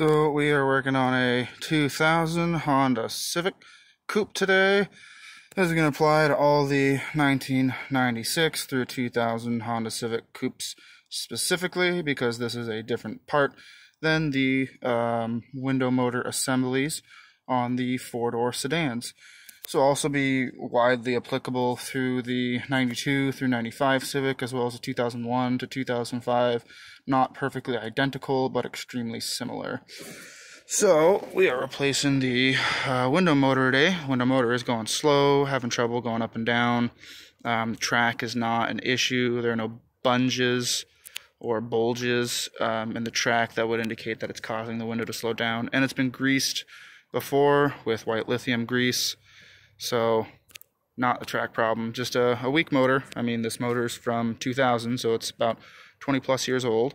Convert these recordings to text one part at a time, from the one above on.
So we are working on a 2000 Honda Civic Coupe today. This is going to apply to all the 1996 through 2000 Honda Civic Coupes specifically, because this is a different part than the window motor assemblies on the four-door sedans. So also be widely applicable through the 92 through 95 Civic, as well as the 2001 to 2005. Not perfectly identical, but extremely similar. So we are replacing the window motor today. Window motor is going slow, having trouble going up and down. The track is not an issue. There are no bunges or bulges in the track that would indicate that it's causing the window to slow down. And it's been greased before with white lithium grease. So not a track problem, just a weak motor. I mean, this motor's from 2000, so it's about 20 plus years old.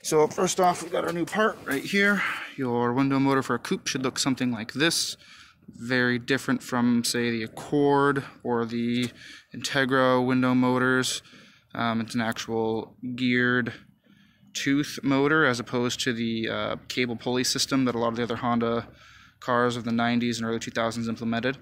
So first off, we've got our new part right here. Your window motor for a coupe should look something like this. Very different from, say, the Accord or the Integra window motors. It's an actual geared tooth motor as opposed to the cable pulley system that a lot of the other Honda cars of the 90s and early 2000s implemented.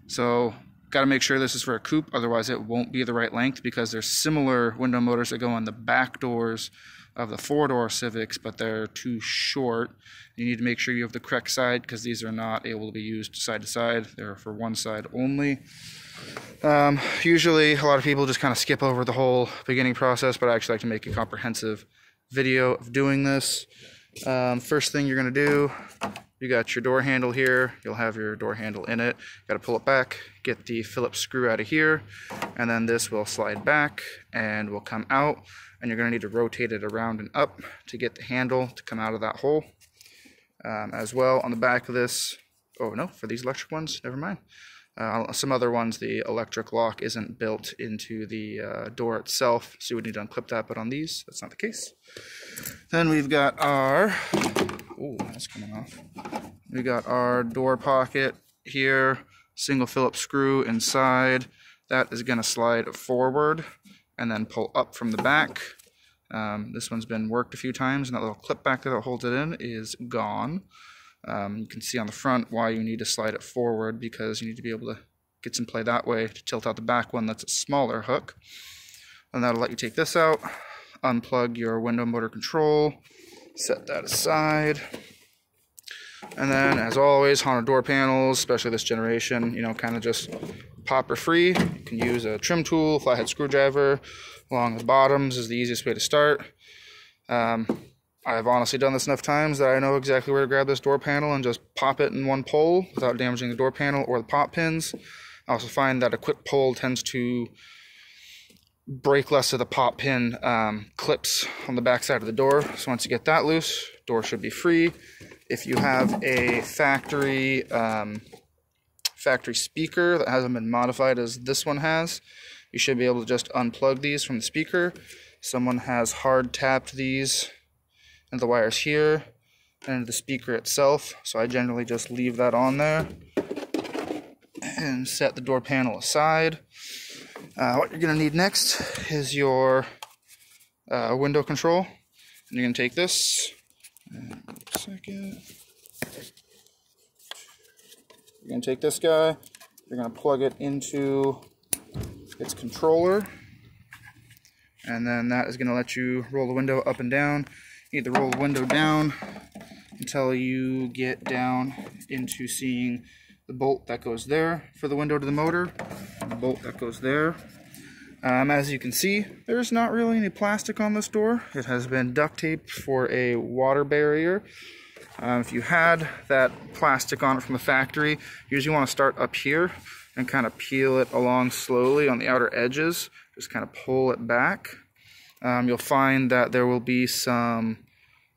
So got to make sure this is for a coupe, otherwise it won't be the right length, because there's similar window motors that go on the back doors of the four-door Civics, but they're too short. You need to make sure you have the correct side, because these are not able to be used side to side. They're for one side only. Usually a lot of people just kind of skip over the whole beginning process, but I actually like to make a comprehensive video of doing this. First thing you're going to do, you got your door handle here. You'll have your door handle in it. Got to pull it back, get the Phillips screw out of here, and then this will slide back and will come out, and you're going to need to rotate it around and up to get the handle to come out of that hole. As well, on the back of this, oh no, for these electric ones, never mind. Some other ones, the electric lock isn't built into the door itself, so you would need to unclip that, but on these, that's not the case. Then we've got our, oh, that's coming off. We got our door pocket here, single Phillips screw inside. That is going to slide forward and then pull up from the back. This one's been worked a few times, and that little clip back there that holds it in is gone. You can see on the front why you need to slide it forward, because you need to be able to get some play that way to tilt out the back one that's a smaller hook. And that'll let you take this out, unplug your window motor control, set that aside. And then, as always, Honda door panels, especially this generation, you know, kind of just popper free. You can use a trim tool, flathead screwdriver along the bottoms is the easiest way to start. I've honestly done this enough times that I know exactly where to grab this door panel and just pop it in one pull without damaging the door panel or the pop pins. I also find that a quick pull tends to break less of the pop pin clips on the back side of the door. So once you get that loose, door should be free. If you have a factory speaker that hasn't been modified as this one has, you should be able to just unplug these from the speaker. Someone has hard tapped these and the wires here and the speaker itself, so I generally just leave that on there and set the door panel aside. What you're going to need next is your window control, and you're going to take this. Second. You're going to take this guy, you're going to plug it into its controller, and then that is going to let you roll the window up and down. You need to roll the window down until you get down into seeing the bolt that goes there for the window to the motor, and the bolt that goes there. As you can see, there's not really any plastic on this door. It has been duct taped for a water barrier. If you had that plastic on it from the factory, you usually want to start up here and kind of peel it along slowly on the outer edges. Just kind of pull it back. You'll find that there will be some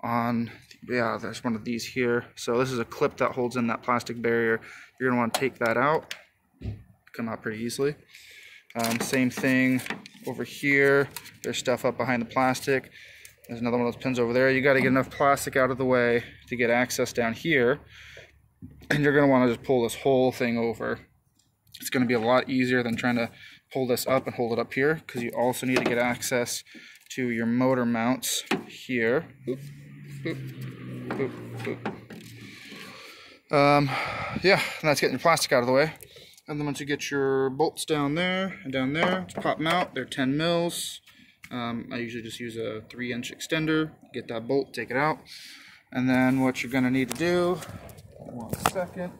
on, yeah, there's one of these here. So this is a clip that holds in that plastic barrier. You're going to want to take that out. Come out pretty easily. Same thing over here. There's stuff up behind the plastic. There's another one of those pins over there. You got to get enough plastic out of the way to get access down here. And you're going to want to just pull this whole thing over. It's going to be a lot easier than trying to pull this up and hold it up here, because you also need to get access to your motor mounts here. Boop, boop. Boop, boop. Yeah, and that's getting your plastic out of the way. And then once you get your bolts down there and down there, just pop them out. They're 10 mils. I usually just use a 3-inch extender. Get that bolt, take it out. And then what you're going to need to do, 1 second.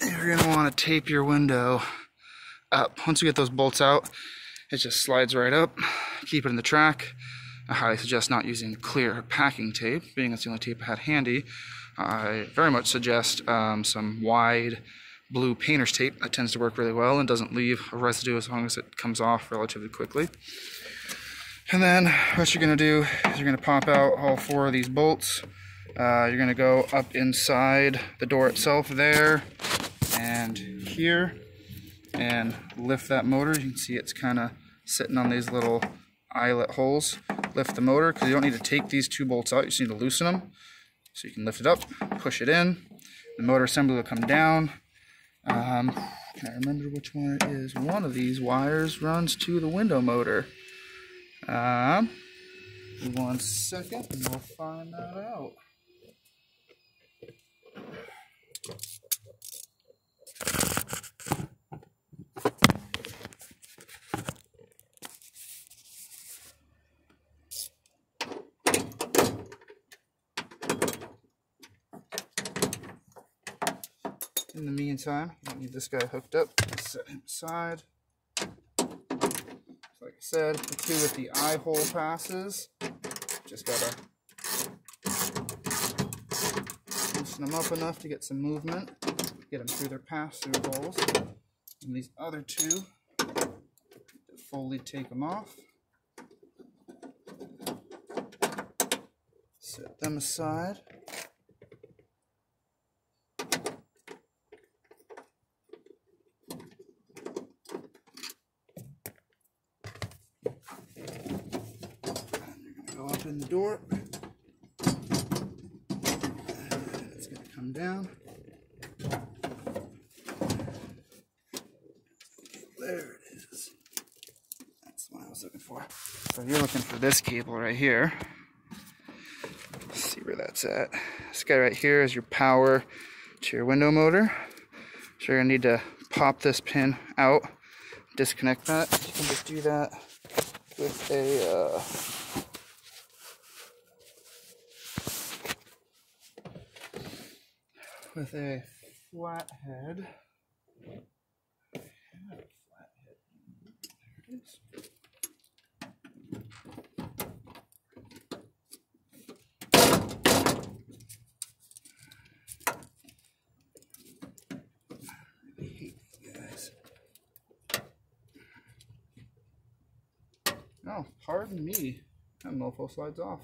You're going to want to tape your window up. Once you get those bolts out, it just slides right up. Keep it in the track. I highly suggest not using clear packing tape, being it's the only tape I had handy. I very much suggest some wide blue painter's tape. That tends to work really well and doesn't leave a residue as long as it comes off relatively quickly. And then what you're going to do is you're going to pop out all 4 of these bolts. You're going to go up inside the door itself there and here and lift that motor. You can see it's kind of sitting on these little eyelet holes. Lift the motor because you don't need to take these 2 bolts out, you just need to loosen them. So you can lift it up, push it in, the motor assembly will come down. Can I remember which one it is? One of these wires runs to the window motor. 1 second and we'll find that out. In the meantime, you don't need this guy hooked up. Set him aside. Like I said, the 2 with the eye hole passes. Just gotta loosen them up enough to get some movement. Get them through their pass-through holes. And these other 2, fully take them off. Set them aside. In the door, and it's going to come down. There it is. That's what I was looking for. So you're looking for this cable right here. Let's see where that's at. This guy right here is your power to your window motor. So you're going to need to pop this pin out, disconnect that. You can just do that with a flathead. There it is. I hate these guys. Oh, pardon me. That mofo slides off.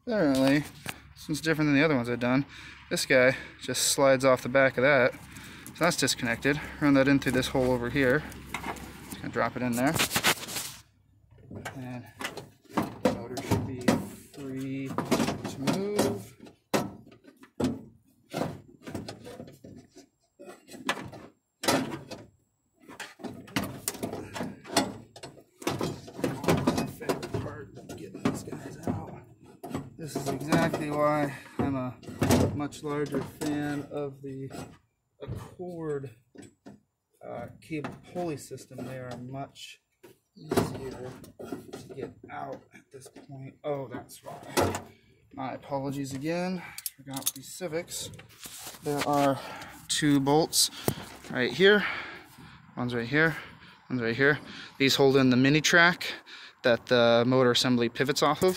Apparently, this one's different than the other ones I've done. This guy just slides off the back of that. So that's disconnected. Run that in through this hole over here. Just gonna drop it in there. And the motor should be free to move. Favorite part, getting these guys out. This is exactly why I'm a much larger fan of the Accord cable pulley system. They are much easier to get out at this point. Oh, that's why. My apologies again forgot with these Civics, there are 2 bolts right here. One's right here, one's right here. These hold in the mini track that the motor assembly pivots off of.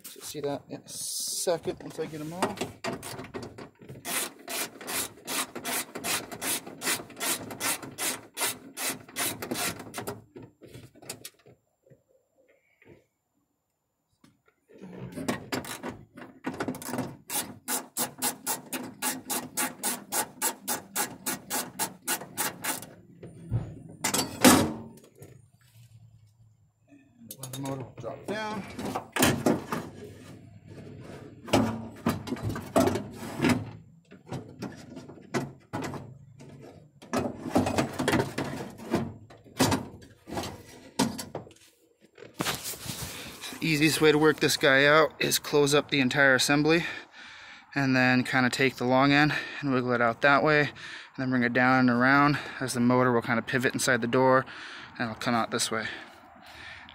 So see that in a second once I get them off. The motor will drop down. The easiest way to work this guy out is close up the entire assembly and then kind of take the long end and wiggle it out that way, and then bring it down and around as the motor will kind of pivot inside the door and it'll come out this way.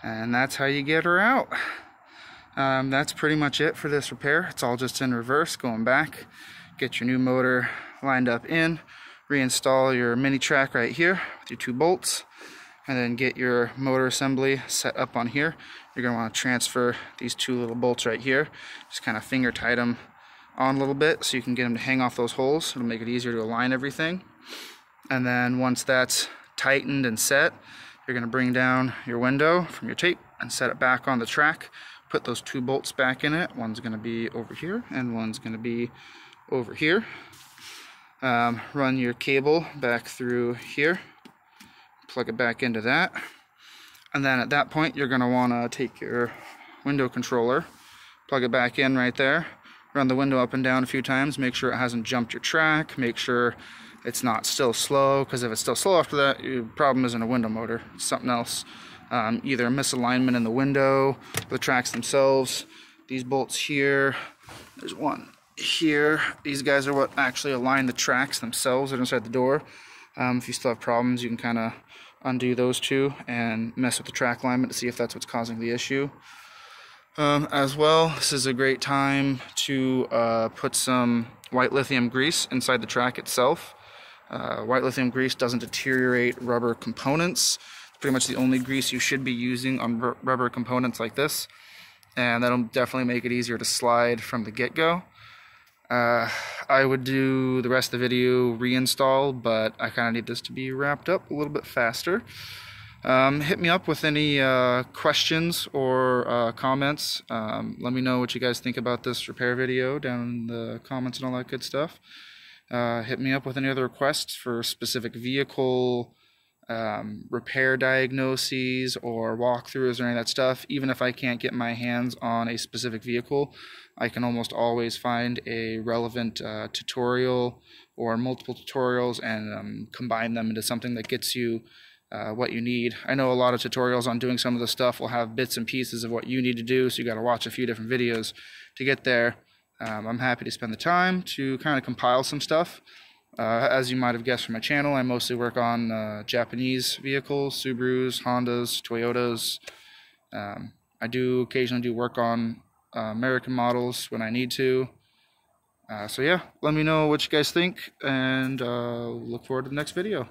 And that's how you get her out. That's pretty much it for this repair. It's all just in reverse, going back. Get your new motor lined up in, reinstall your mini track right here with your 2 bolts, and then get your motor assembly set up on here. You're going to want to transfer these 2 little bolts right here. Just kind of finger tight them on a little bit so you can get them to hang off those holes. It'll make it easier to align everything. And then once that's tightened and set, you're going to bring down your window from your tape and set it back on the track. Put those 2 bolts back in it. One's going to be over here and one's going to be over here. Run your cable back through here. Plug it back into that. And then at that point, you're going to want to take your window controller, plug it back in right there. Run the window up and down a few times. Make sure it hasn't jumped your track. Make sure it's not still slow, because if it's still slow after that, your problem isn't a window motor, it's something else. Either a misalignment in the window, the tracks themselves. These bolts here, there's one here. These guys are what actually align the tracks themselves that are inside the door. If you still have problems, you can kind of undo those 2 and mess with the track alignment to see if that's what's causing the issue. As well, this is a great time to put some white lithium grease inside the track itself. White lithium grease doesn't deteriorate rubber components. It's pretty much the only grease you should be using on rubber components like this, and that'll definitely make it easier to slide from the get-go. I would do the rest of the video reinstall, but I kind of need this to be wrapped up a little bit faster. Hit me up with any questions or comments. Let me know what you guys think about this repair video down in the comments and all that good stuff. Hit me up with any other requests for specific vehicle repair diagnoses or walkthroughs or any of that stuff. Even if I can't get my hands on a specific vehicle, I can almost always find a relevant tutorial or multiple tutorials and combine them into something that gets you what you need. I know a lot of tutorials on doing some of the stuff will have bits and pieces of what you need to do, so you got to watch a few different videos to get there. I'm happy to spend the time to kind of compile some stuff. As you might have guessed from my channel, I mostly work on Japanese vehicles, Subarus, Hondas, Toyotas. I do occasionally do work on American models when I need to. So yeah, let me know what you guys think, and look forward to the next video.